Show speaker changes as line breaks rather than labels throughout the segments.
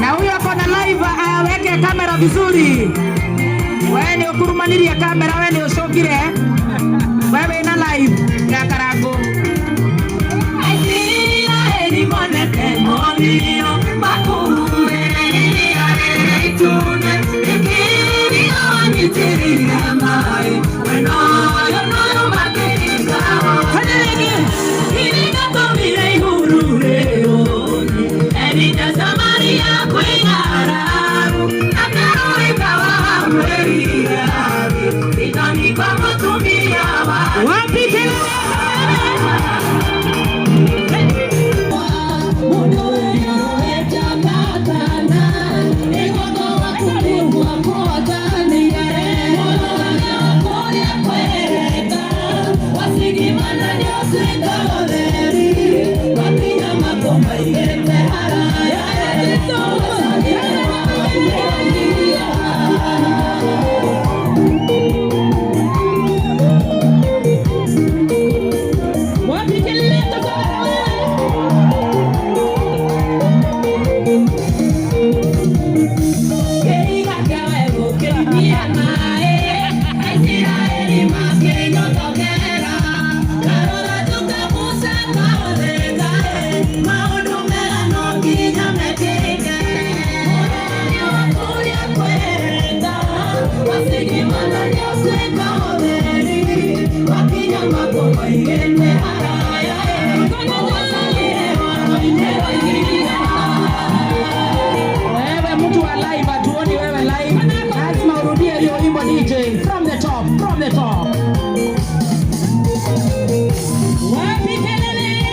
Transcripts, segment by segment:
Na huyo hapo na live aweke kamera vizuri. Wewe ni ukurumaniria kamera, wewe ni usogire. Wewe ina live ya karago. Wewe mtu wa live atuoni wewe live. Lazima urudie hiyo wimbo DJ from the top, from the top. Wapi kelele?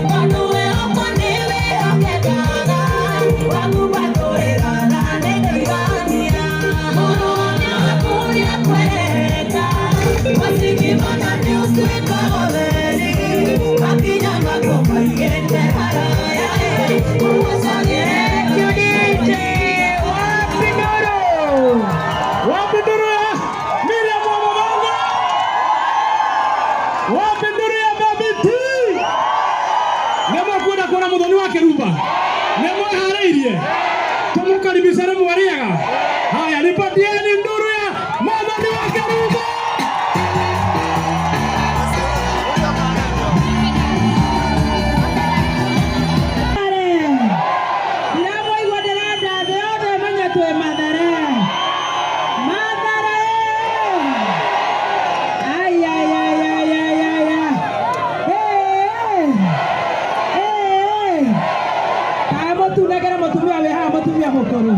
Wanu Muthoni Wakirumba. Nemo harairie. Tumukaribisha na mwariaga. Haya, nipatieni nduru ya Muthoni Wakirumba.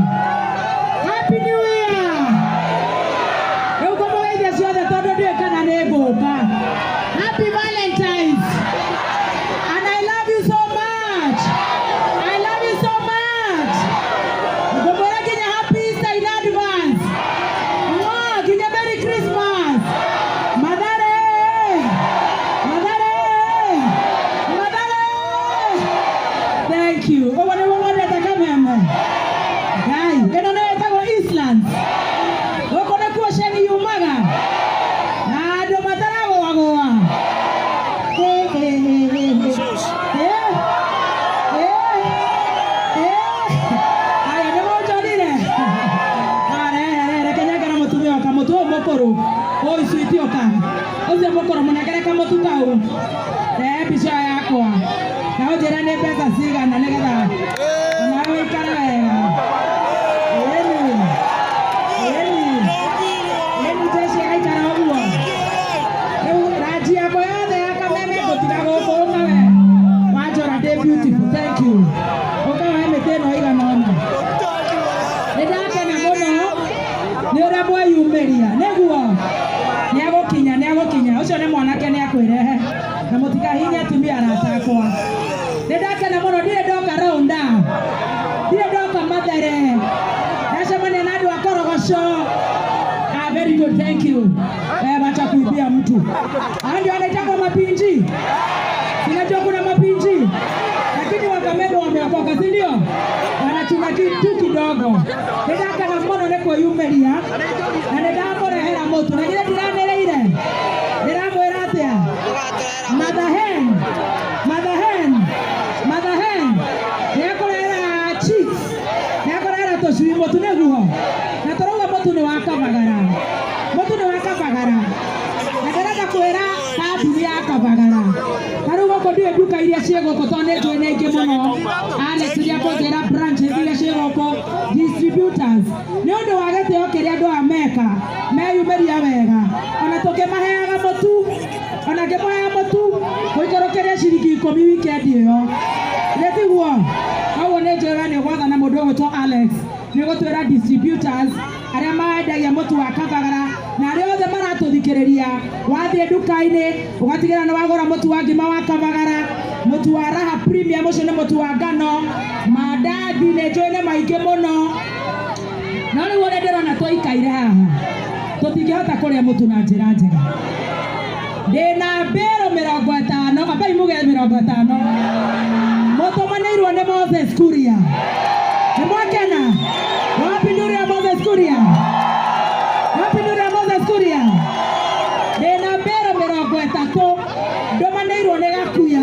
Happy New Year! Happy Valentine's! And I love you so much! I love you so much! Happy Easter in advance! Wow, Merry Christmas! Mathare! Mathare! Mathare! Thank you. Oi sweetie oka. Oze mokoro munagereka mutukau. Pisha yakwa. Na ojera ne pesa siga na negera. Na wikara wega. Yeni jeshi aikara oguo. Raji yako yothe yakameme gutiga guku ukawe. Wajora de beautiful. Thank you. Ukawe meteno iga nona. Ndakena muno. Ni ora boy yumeria. Neguo. Niagokinya ucio ni mwanake ni akwirehe na mutikahinya tumia aratakwa ndakena muno ndire ndoka raunda ndire ndoka Mathare nacemania na andu akorogoco. Very good, thank you. Wacha kuibia mtu ndio anaitaka mapinji, sinajua kuna mapinji lakini Wakamego wameokoka, si ndio? Wanachunga kitu kidogo. Ndakena muno neko yumeria na ndamurehera mutu na gire ndiranereire ndiramwira atia Mathare nekurera chief nekurera tocui mutu neguo na turauga mutu ni wakabagara na ndirenda kwira kambuni ya kabagara taruga ko ndiwe duka iria ciegoko tonetwe na ingi muno Alex ya kongera branch iria ciegoko distributors ni undu wa gitio kiria andu ameka meyumeria wega ona tukimaheaga mutu ona ngimaheaga mutu guikorokeria ciringi 10 weekend iyo netiguo au ne njera ni gwatha na mundu gwitwo Alex ni gutwira distributors aria maendagia mutu wa kabagara na aria othe maratuthikiriria wathie duka-ini ugatigira ni wagura mutu wa ngima wa kabagara mutu wa raha premium ucio ni mutu wa ngano mandathi ni njoine maingi muno no ni wone ndirona twaikaire haha tutingihota kuria mutu na njira njega ndina mbero 50 abai muge 50 mutumanirwo ni Moses Kuria ni mwakena wapi nduri ya Moses Kuria ndina mbero 30 ndomanirwo ni Gakuya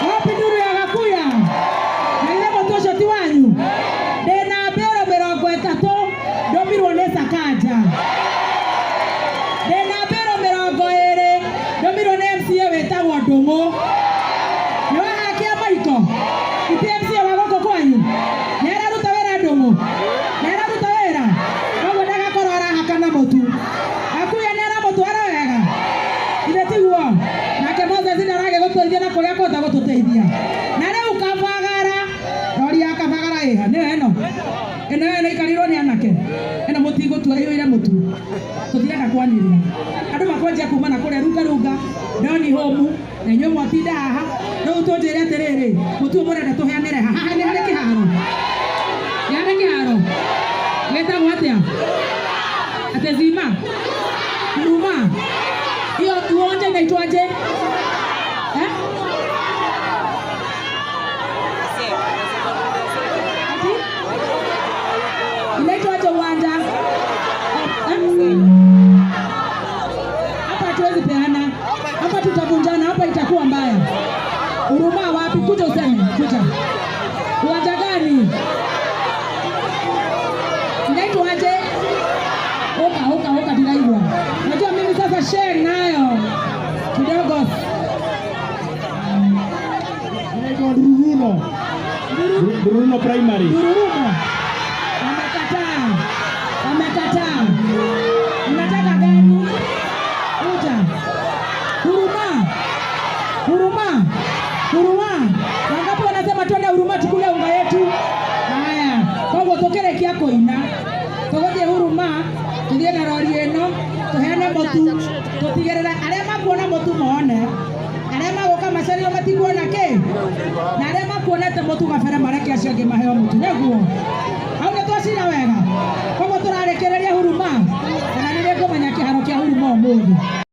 wapi nduri ya Gakuya na ile motosho ti wanyu ndina mbero 30 ndomirwo ni Sakaja ndina mbero 20 ndomirwo ni MCA wetagwo Ndungu ni wahakia maiko iti MCA wa goko kwanyu neraruta wera Ndungu neraruta wera koguo ndagakorwo arahaka na mutu Akuya neramutwara wega iretiguo nake Moses ndarage gutuithia na kuria kotha gututeithia na riu kabagara rori ya kabagara iha ni eno ikarirwo ni anake eno mutigotua iyo ire mutu tuthiaga kwaniria andu makwenjia kuma na kuria runga ndoni homu na nywe mwatinda haha no tunjire atiriri mutu murenda tuheanire haha ni hari kiharo getagwo atia atezima Numa hiyo tuonje inaitwaje inaitwaje uwanja hapa tuwezi peana hapa tutavunjana hapa itakuwa mbaya Huruma wapi kuja useme
Ngurumo. Ngurumo primary.
Ngurumo. Wamekataa. Unataka gani? Uja. Huruma. Wangapi wanasema twende Huruma tukule unga yetu? Haya. Kwa hivyo tokere kiako ina. Togoje Huruma, tuthie na rori eno, tuheane motu, tutigerera aria makuona motu mone. Aria magoka macario matikuona ke. Na aria makuonete motu gabere mareke acio angi maheo motu. Neguo. Hau nĩ twacira wega. Kwa hivyo tũrarekereria Huruma. Kana nĩ ngũmenya kĩharo kĩa Huruma ũmũthĩ.